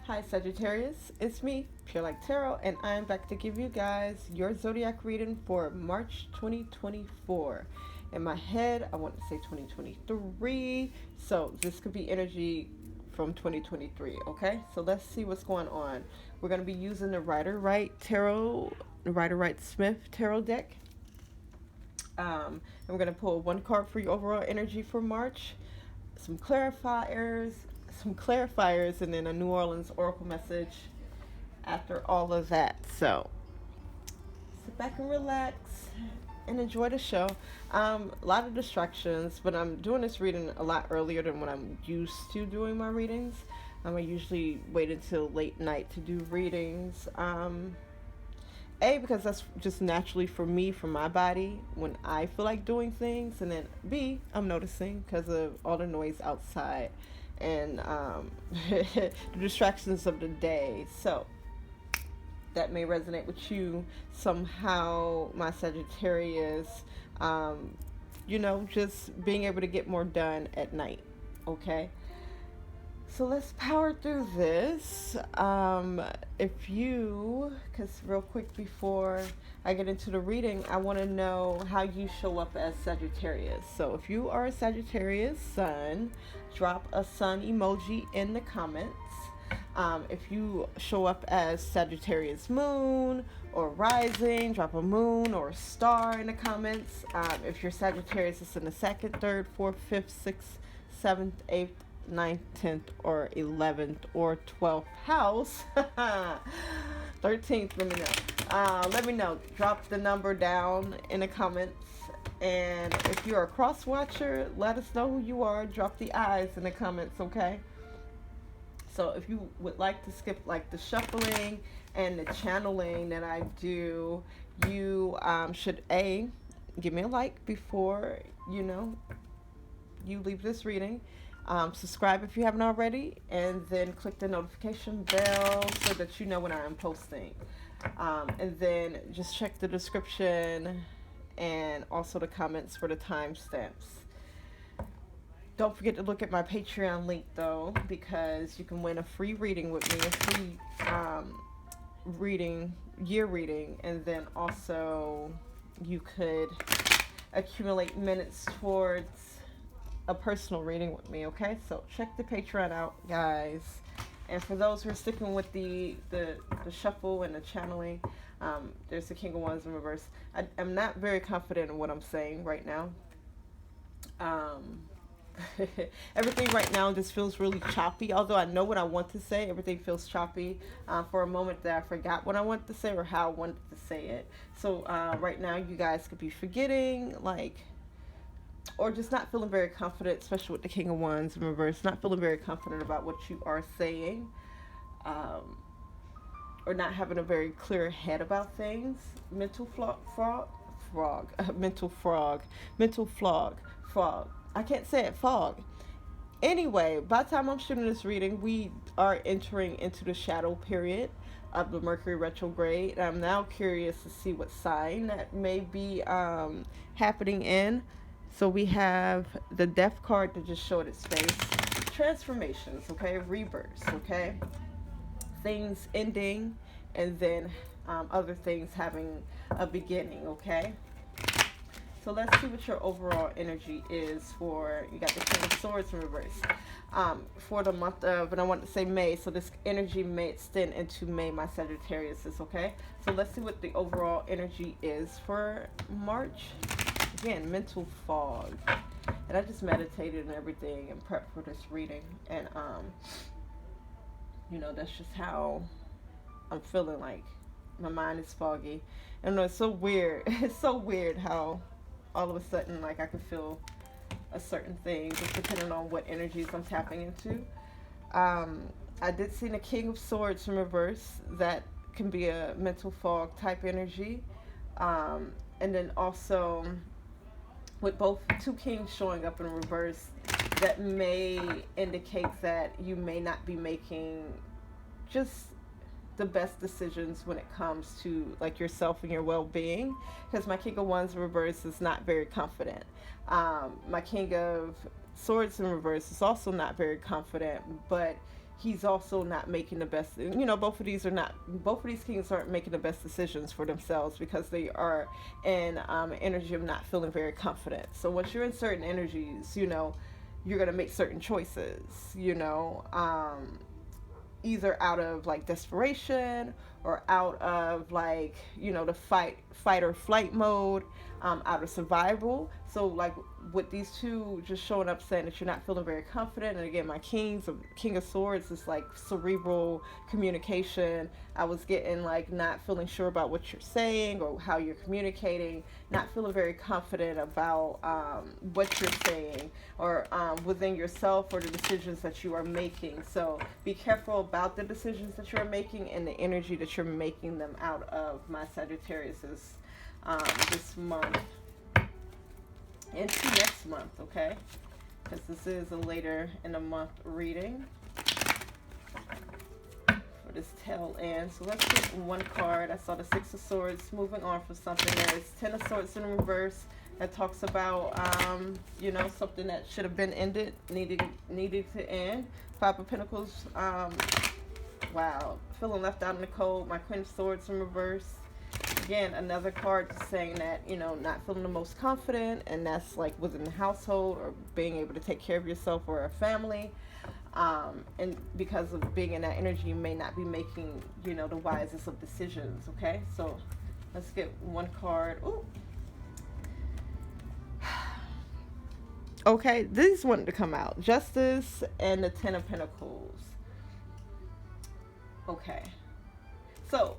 Hi Sagittarius, it's me, PureLightTarot, and I'm back to give you guys your zodiac reading for March 2024. In my head, I want to say 2023, so this could be energy from 2023, okay? So let's see what's going on. We're going to be using the Rider-Waite Tarot deck. And we're going to pull one card for your overall energy for March, some clarifiers, and then a New Orleans oracle message after all of that. So sit back and relax and enjoy the show. A lot of distractions, but I'm doing this reading a lot earlier than what I'm used to doing my readings. I usually wait until late night to do readings. A, because that's just naturally for me, for my body, when I feel like doing things. And then B, I'm noticing because of all the noise outside and the distractions of the day. So that may resonate with you somehow, my Sagittarius. Just being able to get more done at night. Okay? So let's power through this. Because real quick before I get into the reading, I want to know how you show up as Sagittarius. So if you are a Sagittarius sun, drop a sun emoji in the comments. If you show up as Sagittarius moon or rising, drop a moon or a star in the comments. If you're Sagittarius, it's in the 2nd, 3rd, 4th, 5th, 6th, 7th, 8th, 9th, 10th, or 11th, or 12th house. 13th, let me know. Drop the number down in the comments. And if you're a cross watcher, let us know who you are. Drop the eyes in the comments, okay? So if you would like to skip like the shuffling and the channeling that I do, you should give me a like before you leave this reading. Subscribe if you haven't already, and then click the notification bell so that you know when I am posting. And then just check the description and also the comments for the timestamps. Don't forget to look at my Patreon link though, because you can win a free reading with me, a free year reading, and then also you could accumulate minutes towards a personal reading with me, okay? So check the Patreon out, guys. And for those who are sticking with the shuffle and the channeling, there's the King of Wands in reverse. I'm not very confident in what I'm saying right now. Everything right now just feels really choppy. Although I know what I want to say, everything feels choppy. For a moment there, I forgot what I wanted to say or how I wanted to say it. So right now, you guys could be forgetting, or just not feeling very confident, especially with the King of Wands in reverse. Not feeling very confident about what you are saying, or not having a very clear head about things. Mental frog. I can't say it, fog. Anyway, by the time I'm shooting this reading, we are entering into the shadow period of the Mercury retrograde. I'm now curious to see what sign that may be happening in. So we have the Death card that just showed its face. Transformations, okay? Rebirths, okay? Things ending, and then other things having a beginning, okay? So let's see what your overall energy is for, you got the King of Swords in reverse, for the month of, and I want to say May, so this energy may extend into May, my Sagittarius is, okay? So let's see what the overall energy is for March. Again, mental fog. And I just meditated and everything and prepped for this reading. And, that's just how I'm feeling, like my mind is foggy. And it's so weird. It's so weird how all of a sudden, like, I can feel a certain thing just depending on what energies I'm tapping into. I did see the King of Swords in reverse. That can be a mental fog type energy. And then also, with both two kings showing up in reverse, that may indicate that you may not be making just the best decisions when it comes to like yourself and your well-being, because my King of Wands in reverse is not very confident. My King of Swords in reverse is also not very confident, but he's also not making the best, you know, both of these kings aren't making the best decisions for themselves, because they are in energy of not feeling very confident. So once you're in certain energies, you know, you're going to make certain choices, you know, either out of like desperation, or out of like, you know, the fight or flight mode, out of survival. So like with these two just showing up saying that you're not feeling very confident, and again, my king of swords is like cerebral communication. I was getting like not feeling sure about what you're saying or how you're communicating, not feeling very confident about what you're saying, or within yourself, or the decisions that you are making. So be careful about the decisions that you're making and the energy that you're making them out of, my Sagittarius, this month into next month, okay? Because this is a later in the month reading for this tail end. So let's get one card. I saw the Six of Swords, moving on from something. There's Ten of Swords in reverse. That talks about, you know, something that should have been ended, needed to end. Five of Pentacles. Wow, feeling left out in the cold. My Queen of Swords in reverse. Again, another card saying that, you know, not feeling the most confident, and that's like within the household, or being able to take care of yourself or a family. And because of being in that energy, you may not be making, you know, the wisest of decisions, okay? So let's get one card. Ooh. Okay, these wanted to come out. Justice and the Ten of Pentacles. Okay. So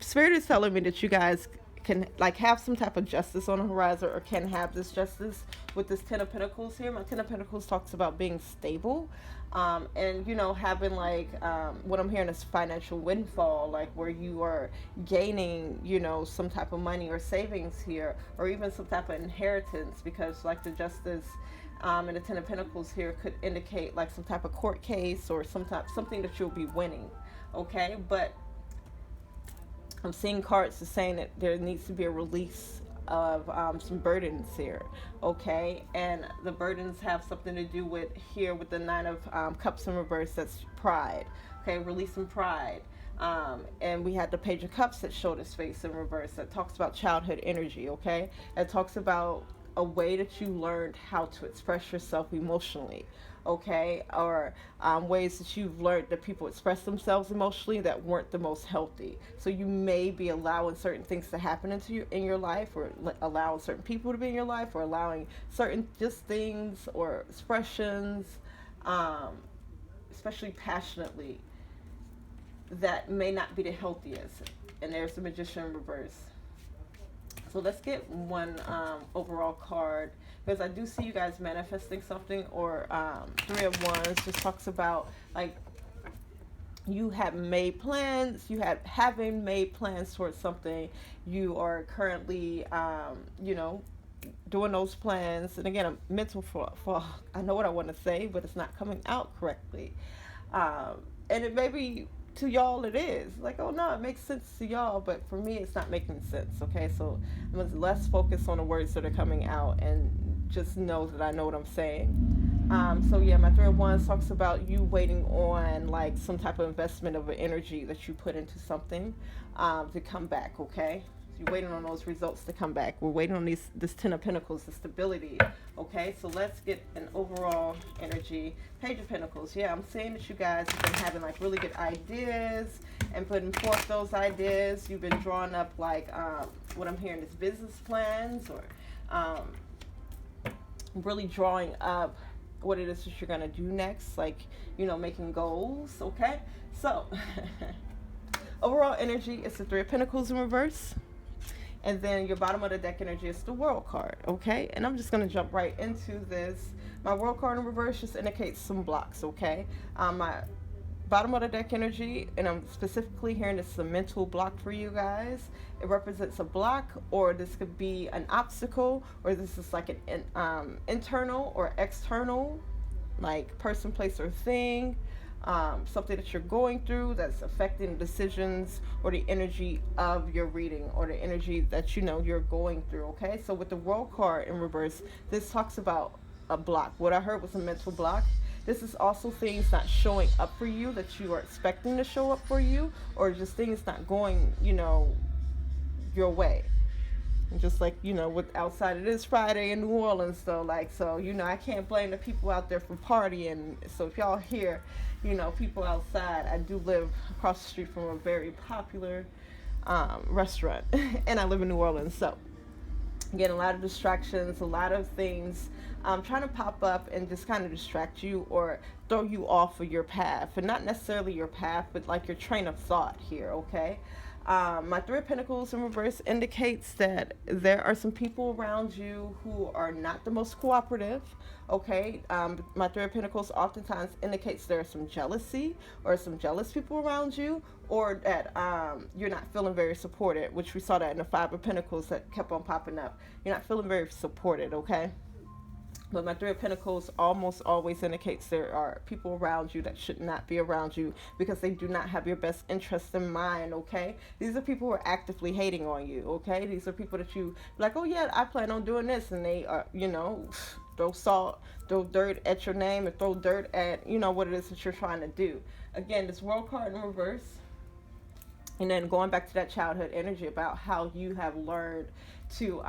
Spirit is telling me that you guys can like have some type of justice on the horizon, or can have this justice with this Ten of Pentacles here. My Ten of Pentacles talks about being stable, and you know, having like what I'm hearing is financial windfall, like where you are gaining, you know, some type of money or savings here, or even some type of inheritance, because like the Justice and the Ten of Pentacles here could indicate like some type of court case, or something that you'll be winning, okay? But I'm seeing cards that's saying that there needs to be a release of some burdens here, okay? And the burdens have something to do with here with the Nine of Cups in reverse. That's pride, okay? Releasing pride. And we had the Page of Cups that showed its face in reverse. That talks about childhood energy, okay? It talks about a way that you learned how to express yourself emotionally, okay? Or ways that you've learned that people express themselves emotionally that weren't the most healthy. So you may be allowing certain things to happen in your life, or allowing certain people to be in your life, or allowing certain just things or expressions, especially passionately, that may not be the healthiest. And there's the Magician in reverse. So let's get one overall card, because I do see you guys manifesting something, or Three of Wands just talks about like you have made plans, having made plans towards something. You are currently, you know, doing those plans. And again, a mental for I know what I want to say, but it's not coming out correctly. And it may be, to y'all it is like, oh no, it makes sense to y'all, but for me it's not making sense, okay? So I'm less focused on the words that are coming out, and just know that I know what I'm saying. So yeah, my Three of Wands talks about you waiting on like some type of investment of an energy that you put into something to come back, okay? So you're waiting on those results to come back. We're waiting on this Ten of Pentacles, the stability, okay? So let's get an overall energy. Page of Pentacles. Yeah, I'm saying that you guys have been having like really good ideas and putting forth those ideas. You've been drawing up like what I'm hearing is business plans, or really drawing up what it is that you're gonna do next, like, you know, making goals, okay? So overall energy is the Three of Pentacles in reverse, and then your bottom of the deck energy is the World card, okay? And I'm just gonna jump right into this. My World card in reverse just indicates some blocks, okay? My bottom of the deck energy, and I'm specifically hearing this is a mental block for you guys. It represents a block, or this could be an obstacle, or this is like an internal or external, like person, place, or thing. Something that you're going through that's affecting decisions or the energy of your reading, or the energy that you know you're going through, okay? So with the World card in reverse, this talks about a block. What I heard was a mental block. This is also things not showing up for you that you are expecting to show up for you, or just things not going, your way. And just like, with outside, it is Friday in New Orleans, though. Like, so, I can't blame the people out there for partying. So if y'all hear, people outside, I do live across the street from a very popular restaurant, and I live in New Orleans. So, again, a lot of distractions, a lot of things trying to pop up and just kind of distract you or throw you off of your path. And not necessarily your path, but like your train of thought here, okay? My Three of Pentacles in reverse indicates that there are some people around you who are not the most cooperative, okay? My Three of Pentacles oftentimes indicates there's some jealousy or some jealous people around you, or that you're not feeling very supported, which we saw that in the Five of Pentacles that kept on popping up. You're not feeling very supported, okay? But my Three of Pentacles almost always indicates there are people around you that should not be around you because they do not have your best interest in mind, okay? These are people who are actively hating on you, okay? These are people that you, like, oh yeah, I plan on doing this, and they are, throw salt, throw dirt at your name, and throw dirt at, what it is that you're trying to do. Again, this World card in reverse. And then going back to that childhood energy about how you have learned to,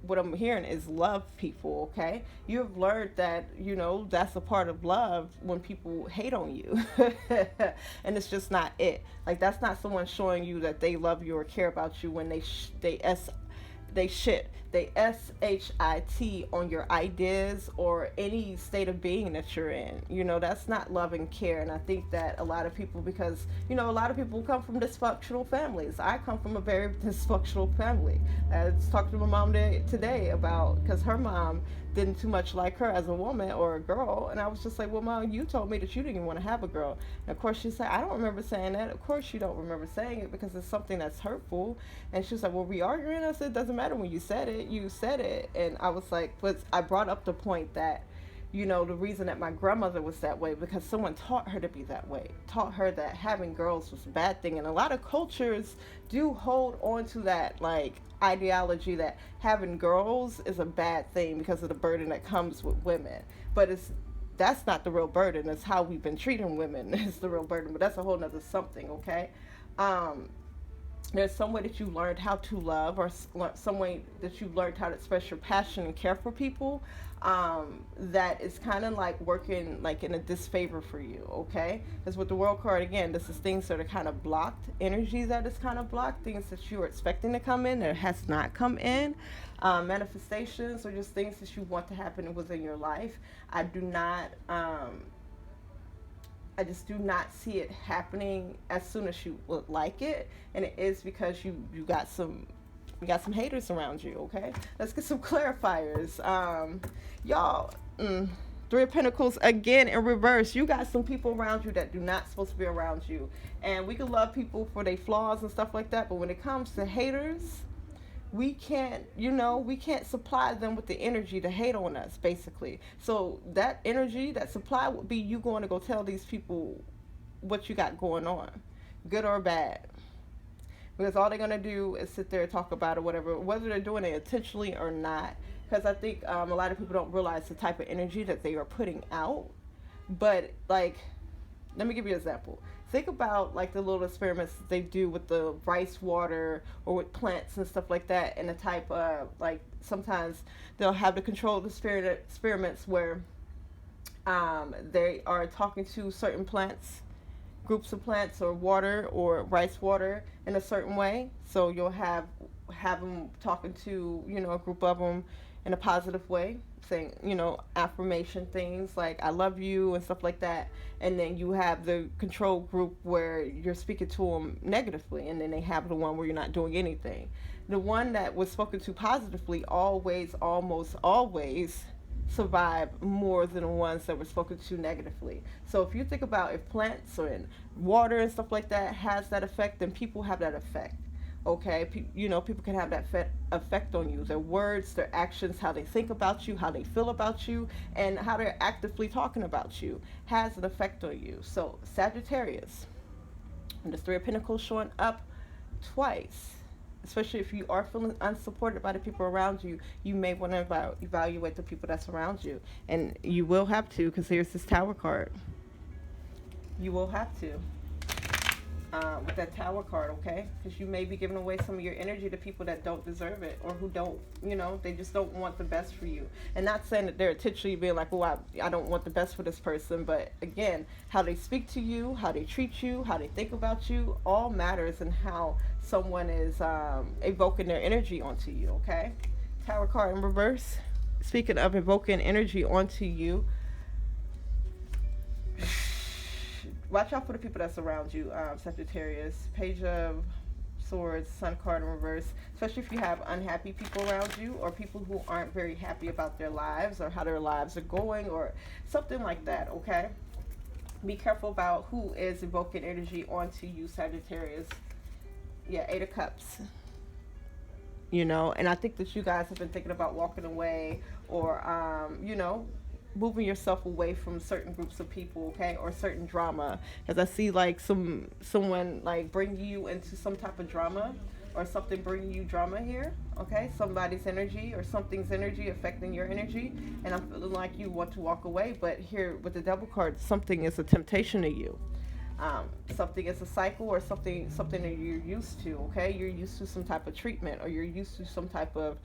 what I'm hearing is love people, okay? You have learned that, that's a part of love when people hate on you. And it's just not it. Like, that's not someone showing you that they love you or care about you when they shit on your ideas or any state of being that you're in. That's not love and care. And I think that a lot of people, because a lot of people come from dysfunctional families. I come from a very dysfunctional family. I was talking to my mom today about, because her mom didn't too much like her as a woman or a girl, and I was just like, well, Mom, you told me that you didn't even want to have a girl. And of course she said, I don't remember saying that. Of course you don't remember saying it because it's something that's hurtful. And she was like, well, we arguing? I said, it doesn't matter. When you said it. And I was like, but I brought up the point that, the reason that my grandmother was that way, because someone taught her to be that way, taught her that having girls was a bad thing. And a lot of cultures do hold on to that, like, ideology that having girls is a bad thing because of the burden that comes with women. But that's not the real burden. It's how we've been treating women is the real burden. But that's a whole nother something, okay? There's some way that you learned how to love, or some way that you learned how to express your passion and care for people, that is kind of like working like in a disfavor for you, okay? Because with the World card, again, this is things that are kind of blocked, energy that is kind of blocked, things that you were expecting to come in that has not come in, manifestations or just things that you want to happen within your life. I just do not see it happening as soon as you would like it, and it is because you got some haters around you, okay? Let's get some clarifiers. Y'all, Three of Pentacles again in reverse. You got some people around you that do not supposed to be around you, and we can love people for their flaws and stuff like that, but when it comes to haters, we can't supply them with the energy to hate on us, basically. So that energy, that supply would be you going to go tell these people what you got going on, good or bad. Because all they're going to do is sit there and talk about it, whatever, whether they're doing it intentionally or not. Because I think a lot of people don't realize the type of energy that they are putting out. But, like, let me give you an example. Think about, like, the little experiments that they do with the rice water or with plants and stuff like that, and the type of, like, sometimes they'll have the controlled experiments where they are talking to certain plants, groups of plants or water or rice water in a certain way. So you'll have them talking to, a group of them in a positive way, saying, affirmation things like I love you and stuff like that. And then you have the control group where you're speaking to them negatively, and then they have the one where you're not doing anything. The one that was spoken to positively almost always survive more than the ones that were spoken to negatively. So if you think about if plants or in water and stuff like that has that effect, then people have that effect. Okay, people can have that effect on you. Their words, their actions, how they think about you, how they feel about you, and how they're actively talking about you has an effect on you. So Sagittarius, and the Three of Pentacles showing up twice. especially if you are feeling unsupported by the people around you, you may want to evaluate the people that's around you. And you will have to, because here's this Tower card. You will have to. With that Tower card, okay? Because you may be giving away some of your energy to people that don't deserve it, or who don't, they just don't want the best for you. And not saying that they're intentionally being like, well, I don't want the best for this person, but again, how they speak to you, how they treat you, how they think about you, all matters in how someone is evoking their energy onto you, okay? Tower card in reverse. Speaking of evoking energy onto you, watch out for the people that's around you, Sagittarius. Page of Swords, Sun card in reverse. Especially if you have unhappy people around you, or people who aren't very happy about their lives or how their lives are going, or something like that, okay? Be careful about who is evoking energy onto you, Sagittarius. Yeah, 8 of Cups. And I think that you guys have been thinking about walking away, or, moving yourself away from certain groups of people, okay, or certain drama, because I see like someone like bring you into some type of drama, or something bringing you drama here, okay, somebody's energy or something's energy affecting your energy, and I'm feeling like you want to walk away. But here with the Devil card, something is a temptation to you. Something is a cycle, or something that you're used to, okay? You're used to some type of treatment, or you're used to some type of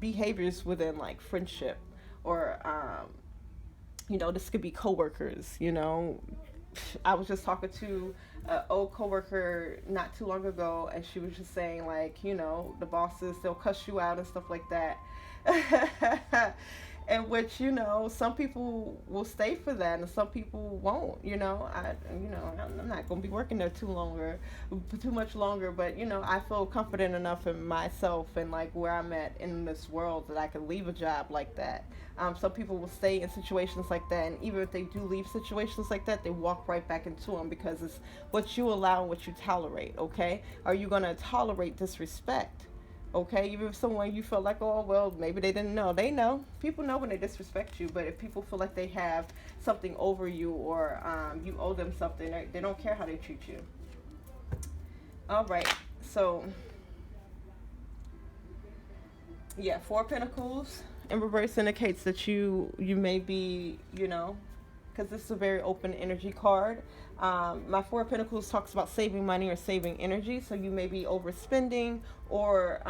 behaviors within like friendship, or this could be coworkers. I was just talking to an old coworker not too long ago, and she was just saying like, the bosses, they'll cuss you out and stuff like that. And which, some people will stay for that, and some people won't. I'm not going to be working there too much longer, but I feel confident enough in myself and like where I'm at in this world that I can leave a job like that. Some people will stay in situations like that, and even if they do leave situations like that, they walk right back into them, because it's what you allow and what you tolerate, okay? Are you going to tolerate disrespect? Okay, even if someone you feel like, oh, well, maybe they didn't know. They know. People know when they disrespect you, but if people feel like they have something over you, or you owe them something, they don't care how they treat you. All right, so, yeah, 4 of Pentacles in reverse indicates that you may be, because this is a very open energy card. My 4 of Pentacles talks about saving money or saving energy, so you may be overspending, or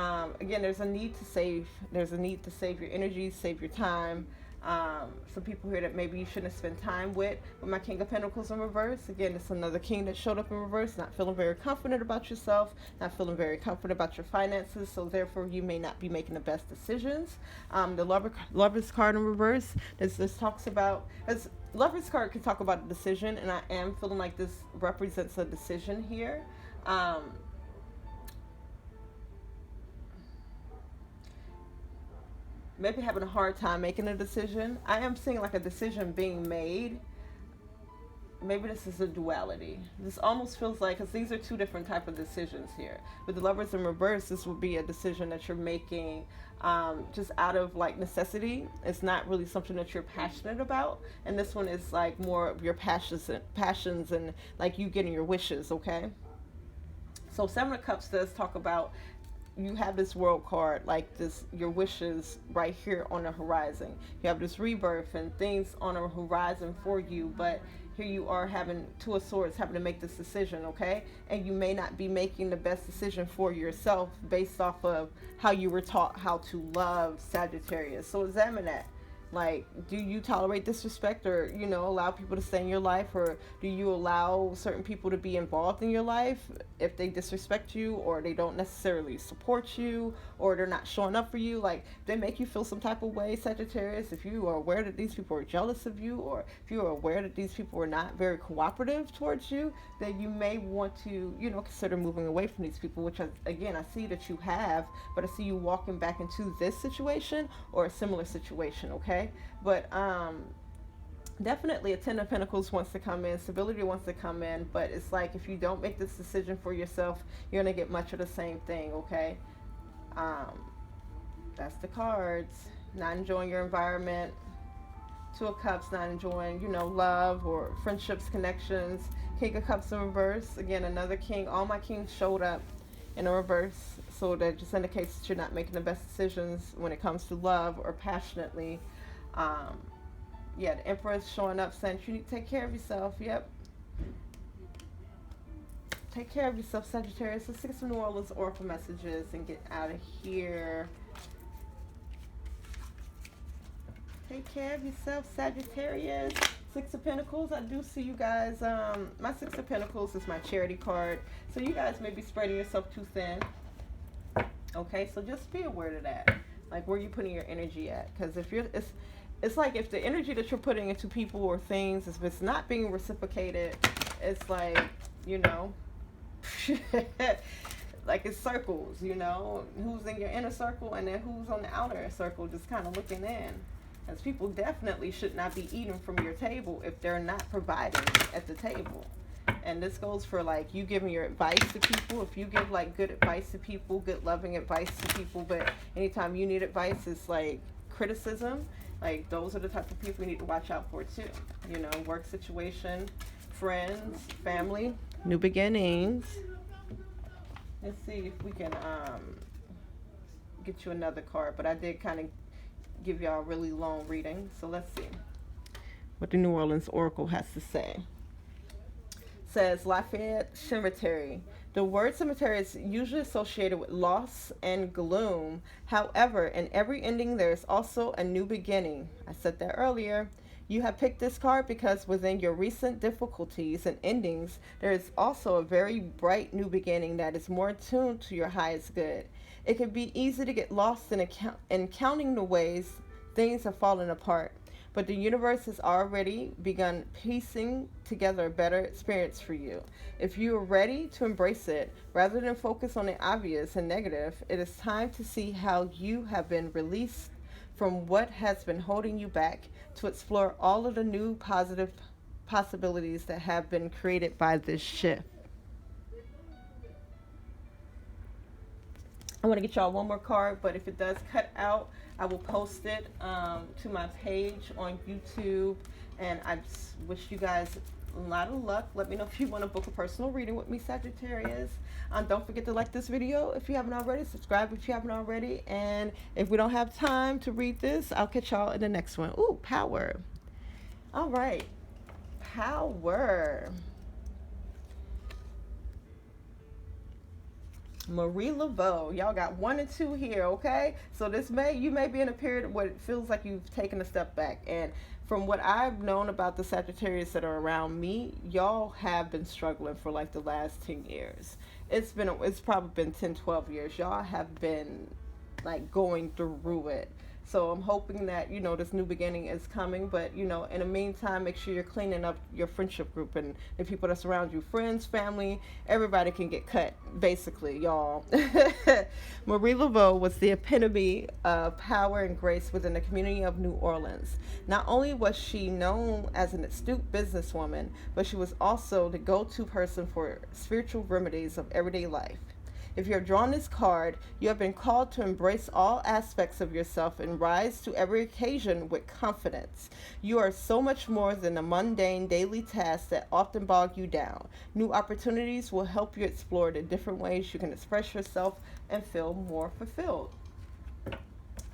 again, there's a need to save. There's a need to save your energy, save your time. Some people here that maybe you shouldn't spend time with my King of Pentacles in reverse. Again, it's another king that showed up in reverse, not feeling very confident about yourself, not feeling very confident about your finances, so therefore you may not be making the best decisions. The Lover's card in reverse, this talks about, as Lover's card can talk about a decision, and I am feeling like this represents a decision here. Maybe having a hard time making a decision. I am seeing like a decision being made. Maybe this is a duality. This almost feels like, because these are 2 different type of decisions here. With the Lovers in reverse, this would be a decision that you're making just out of like necessity. It's not really something that you're passionate about. And this one is like more of your passions and like you getting your wishes, okay? So 7 of Cups does talk about, you have this World card, like this, your wishes right here on the horizon. You have this rebirth and things on the horizon for you, but here you are having 2 of Swords, having to make this decision, okay? And you may not be making the best decision for yourself based off of how you were taught how to love, Sagittarius. So examine that. Like, do you tolerate disrespect, or, allow people to stay in your life, or do you allow certain people to be involved in your life if they disrespect you, or they don't necessarily support you, or they're not showing up for you? Like, they make you feel some type of way, Sagittarius. If you are aware that these people are jealous of you, or if you are aware that these people are not very cooperative towards you, then you may want to, consider moving away from these people, which, again, I see that you have, but I see you walking back into this situation or a similar situation, okay? But definitely a 10 of Pentacles wants to come in, stability wants to come in, but it's like if you don't make this decision for yourself, you're going to get much of the same thing, okay? That's the cards. Not enjoying your environment. 2 of Cups, not enjoying, love or friendships, connections. King of Cups in reverse. Again, another king. All my kings showed up in a reverse. So that just indicates that you're not making the best decisions when it comes to love or passionately. Um, yeah, the Emperor is showing up saying you need to take care of yourself. Yep. Take care of yourself, Sagittarius. So 6 of New Orleans Oracle messages and get out of here. Take care of yourself, Sagittarius. 6 of Pentacles. I do see you guys. My 6 of Pentacles is my charity card. So you guys may be spreading yourself too thin. Okay, so just be aware of that. Like where you're putting your energy at. Because if you're, it's like if the energy that you're putting into people or things, if it's not being reciprocated, it's like, you know, like it's circles, you know, who's in your inner circle and then who's on the outer circle, just kind of looking in. As people definitely should not be eating from your table if they're not providing at the table. And this goes for like you giving your advice to people. If you give like good advice to people, good loving advice to people, but anytime you need advice, it's like criticism. Like those are the type of people you need to watch out for too. You know, work situation, friends, family, new beginnings. Let's see if we can get you another card. But I did kind of give y'all a really long reading. So let's see what the New Orleans Oracle has to say. Says Lafayette Cemetery. The word cemetery is usually associated with loss and gloom. However, in every ending there is also a new beginning. I said that earlier. You have picked this card because within your recent difficulties and endings, there is also a very bright new beginning that is more attuned to your highest good. It can be easy to get lost in counting the ways things have fallen apart, but the universe has already begun piecing together a better experience for you. If you are ready to embrace it, rather than focus on the obvious and negative, it is time to see how you have been released from what has been holding you back to explore all of the new positive possibilities that have been created by this shift. I want to get y'all one more card, but if it does cut out, I will post it to my page on YouTube. And I just wish you guys a lot of luck. Let me know if you want to book a personal reading with me, Sagittarius. Don't forget to like this video if you haven't already. Subscribe if you haven't already. And if we don't have time to read this, I'll catch y'all in the next one. Ooh, power. All right. Power. Marie Laveau. Y'all got 1 and 2 here, okay? So you may be in a period where it feels like you've taken a step back. And from what I've known about the Sagittarius that are around me, y'all have been struggling for like the last 10 years. It's probably been 10, 12 years. Y'all have been like going through it. So I'm hoping that, you know, this new beginning is coming. But, you know, in the meantime, make sure you're cleaning up your friendship group and the people that surround you. Friends, family, everybody can get cut, basically, y'all. Marie Laveau was the epitome of power and grace within the community of New Orleans. Not only was she known as an astute businesswoman, but she was also the go-to person for spiritual remedies of everyday life. If you have drawn this card, you have been called to embrace all aspects of yourself and rise to every occasion with confidence. You are so much more than the mundane daily tasks that often bog you down. New opportunities will help you explore the different ways you can express yourself and feel more fulfilled.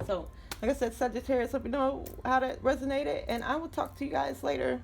So, like I said, Sagittarius, let me know how that resonated, and I will talk to you guys later.